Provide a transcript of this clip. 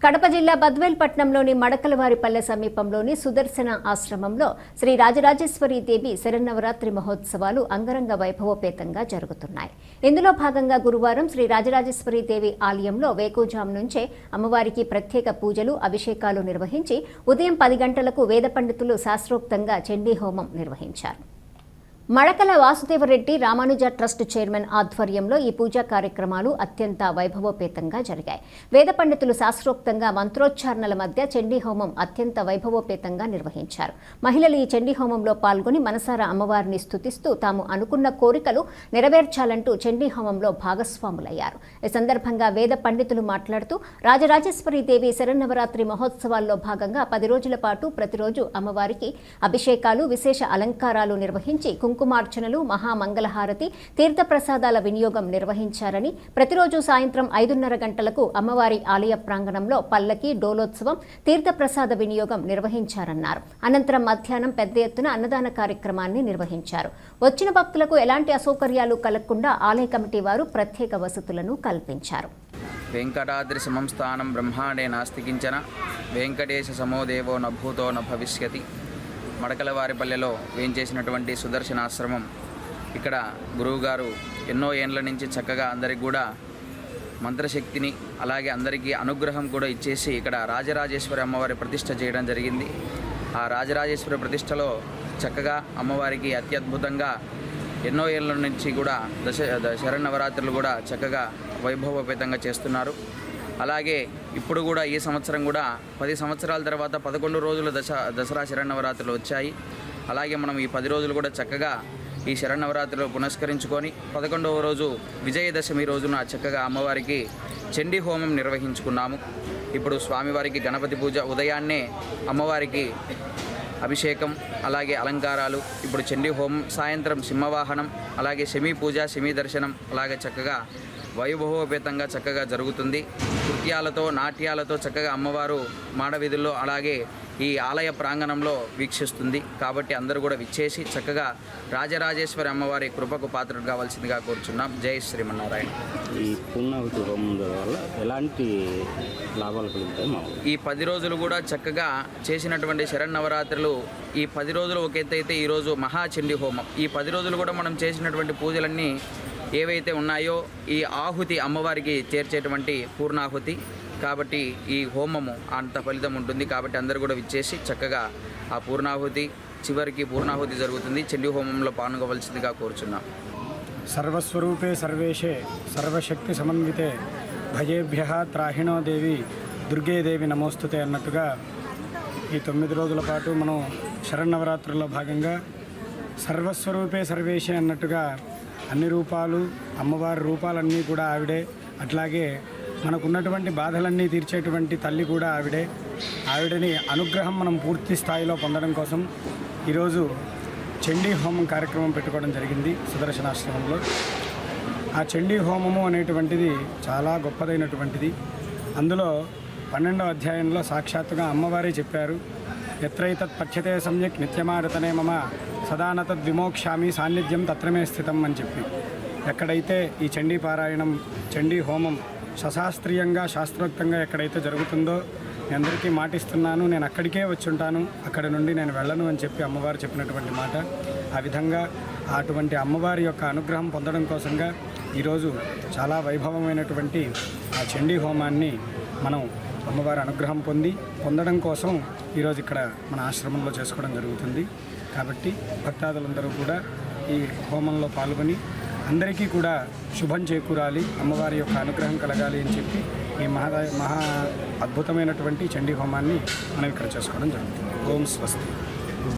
కడప జిల్లా బద్వేల్ పట్టణంలోని మడకలవారిపల్లె సమీపంలోని సుదర్శన ఆశ్రమంలో శ్రీ రాజరాజేశ్వరి దేవి శరన్నవరాత్రి మహోత్సవాలు అంగరంగ వైభవోపేతంగా జరుగుతున్నాయి. ఇందులో భాగంగా గురువారం శ్రీ రాజరాజేశ్వరి దేవి ఆలయంలో వేకువజాము నుంచే అమ్మవారికి ప్రత్యేక పూజలు, అభిషేకాలు నిర్వహించి ఉదయం 10 గంటలకు వేద పండితులు శాస్త్రోక్తంగా చండీ హోమం నిర్వహించారు. మడకల వాసుదేవరెడ్డి రామానుజ ట్రస్ట్ చైర్మన్ ఆధ్వర్యంలో ఈ పూజా కార్యక్రమాలు అత్యంత వైభవోపేతంగా జరిగాయి. వేద పండితులు శాస్త్రోక్తంగా మంత్రోచ్చారణల మధ్య చండీ హోమం అత్యంత వైభవోపేతంగా నిర్వహించారు. మహిళలు ఈ చండీ హోమంలో పాల్గొని మనసారా అమ్మవారిని స్తుతిస్తూ తాము అనుకున్న కోరికలు నెరవేర్చాలంటూ చండీ హోమంలో భాగస్వాములయ్యారు. ఈ సందర్భంగా వేద పండితులు మాట్లాడుతూ రాజరాజేశ్వరి దేవి శరన్నవరాత్రి మహోత్సవాల్లో భాగంగా 10 రోజుల పాటు ప్రతిరోజు అమ్మవారికి అభిషేకాలు, విశేష అలంకారాలు నిర్వహించి కుంకుమార్చనలు, మహామంగళహారతి, తీర్థప్రసాదాల వినియోగం నిర్వహించారని, ప్రతిరోజు సాయంత్రం 5:30 గంటలకు అమ్మవారి ఆలయ ప్రాంగణంలో పల్లకి, డోలోత్సవం, తీర్థప్రసాద వినియోగం నిర్వహించారన్నారు. అనంతరం మధ్యాహ్నం పెద్ద ఎత్తున అన్నదాన కార్యక్రమాన్ని నిర్వహించారు. వచ్చిన భక్తులకు ఎలాంటి అసౌకర్యాలు కలగకుండా ఆలయ కమిటీ వారు ప్రత్యేక వసతులను కల్పించారు. వెంకటాద్రి సమం స్థానం బ్రహ్మాండే నాస్తి కించన వెంకటేశ సమో దేవో న భూతో న భవిష్యతి. మడకలవారిపల్లెలో వేంచేసినటువంటి సుదర్శనాశ్రమం, ఇక్కడ గురువుగారు ఎన్నో ఏండ్ల నుంచి చక్కగా అందరికి కూడా మంత్రశక్తిని, అలాగే అందరికీ అనుగ్రహం కూడా ఇచ్చేసి ఇక్కడ రాజరాజేశ్వరి అమ్మవారి ప్రతిష్ఠ చేయడం జరిగింది. ఆ రాజరాజేశ్వరి ప్రతిష్టలో చక్కగా అమ్మవారికి అత్యద్భుతంగా ఎన్నో ఏళ్ళ నుంచి కూడా శరన్నవరాత్రులు కూడా చక్కగా వైభవోపేతంగా చేస్తున్నారు. అలాగే ఇప్పుడు కూడా ఈ సంవత్సరం కూడా 10 సంవత్సరాల తర్వాత 11 రోజుల దసరా శరన్నవరాత్రులు వచ్చాయి. అలాగే మనం ఈ 10 రోజులు కూడా చక్కగా ఈ శరన్నవరాత్రులు పునస్కరించుకొని 11వ రోజు విజయదశమి రోజున చక్కగా అమ్మవారికి చండీ హోమం నిర్వహించుకున్నాము. ఇప్పుడు స్వామివారికి గణపతి పూజ, ఉదయాన్నే అమ్మవారికి అభిషేకం, అలాగే అలంకారాలు, ఇప్పుడు చండీ హోమం, సాయంత్రం సింహవాహనం, అలాగే శమీ పూజ, శమీ దర్శనం అలాగే చక్కగా వైభవోపేతంగా చక్కగా జరుగుతుంది. నృత్యాలతో, నాట్యాలతో చక్కగా అమ్మవారు మాడవీధుల్లో అలాగే ఈ ఆలయ ప్రాంగణంలో వీక్షిస్తుంది. కాబట్టి అందరూ కూడా విచ్చేసి చక్కగా రాజరాజేశ్వరి అమ్మవారి కృపకు పాత్రలు కావాల్సిందిగా కోరుచున్నాం. జై శ్రీమన్నారాయణ. ఈ పూర్ణాహుతి హోమం వల్ల ఎలాంటి లాభాలు కలుగుతాయి? ఈ 10 రోజులు కూడా చక్కగా చేసినటువంటి శరన్నవరాత్రులు, ఈ 10 రోజులు ఒక ఎత్తు అయితే ఈరోజు మహాచండీ హోమం. ఈ 10 రోజులు కూడా మనం చేసినటువంటి పూజలన్నీ ఏవైతే ఉన్నాయో ఈ ఆహుతి అమ్మవారికి చేర్చేటువంటి పూర్ణాహుతి. కాబట్టి ఈ హోమము అంత ఫలితం ఉంటుంది. కాబట్టి అందరూ కూడా విచ్చేసి చక్కగా ఆ పూర్ణాహుతి, చివరికి పూర్ణాహుతి జరుగుతుంది, చండీ హోమంలో పాల్గొవలసిందిగా కోరుచున్నాం. సర్వస్వరూపే సర్వేషే సర్వశక్తి సమన్వితే భయేభ్య త్రాహిణో దేవి దుర్గేదేవి నమోస్తుతే అన్నట్టుగా ఈ 9 రోజుల పాటు మనం శరన్నవరాత్రుల్లో భాగంగా సర్వస్వరూపే సర్వేషే అన్నట్టుగా అన్ని రూపాలు, అమ్మవారి రూపాలన్నీ కూడా ఆవిడే. అట్లాగే మనకున్నటువంటి బాధలన్నీ తీర్చేటువంటి తల్లి కూడా ఆవిడే. ఆవిడని అనుగ్రహం మనం పూర్తి స్థాయిలో పొందడం కోసం ఈరోజు చండీ హోమం కార్యక్రమం పెట్టుకోవడం జరిగింది సుదర్శనాశ్రమంలో. ఆ చండీ హోమము అనేటువంటిది చాలా గొప్పదైనటువంటిది. అందులో 12వ అధ్యాయంలో సాక్షాత్తుగా అమ్మవారే చెప్పారు, ఎత్రైతత్ పఠ్యతే సమ్యక్ నిత్యమారతనే మమ సదానతద్ విమోక్షామి సాన్నిధ్యం తత్రమే స్థితం అని చెప్పి, ఎక్కడైతే ఈ చండీ పారాయణం, చండీ హోమం సశాస్త్రీయంగా, శాస్త్రోక్తంగా ఎక్కడైతే జరుగుతుందో నేను అందరికీ మాటిస్తున్నాను, నేను అక్కడికే వచ్చి ఉంటాను, అక్కడి నుండి నేను వెళ్ళను అని చెప్పి అమ్మవారు చెప్పినటువంటి మాట. ఆ విధంగా అటువంటి అమ్మవారి యొక్క అనుగ్రహం పొందడం కోసంగా ఈరోజు చాలా వైభవమైనటువంటి ఆ చండీ హోమాన్ని మనం అమ్మవారి అనుగ్రహం పొందడం కోసం ఈరోజు ఇక్కడ మన ఆశ్రమంలో చేసుకోవడం జరుగుతుంది. కాబట్టి భక్తాదులందరూ కూడా ఈ హోమంలో పాల్గొని అందరికీ కూడా శుభం చేకూరాలి, అమ్మవారి యొక్క అనుగ్రహం కలగాలి అని చెప్పి ఈ మహా అద్భుతమైనటువంటి చండీ హోమాన్ని మనం ఇక్కడ చేసుకోవడం జరుగుతుంది. ఓం స్వస్తి.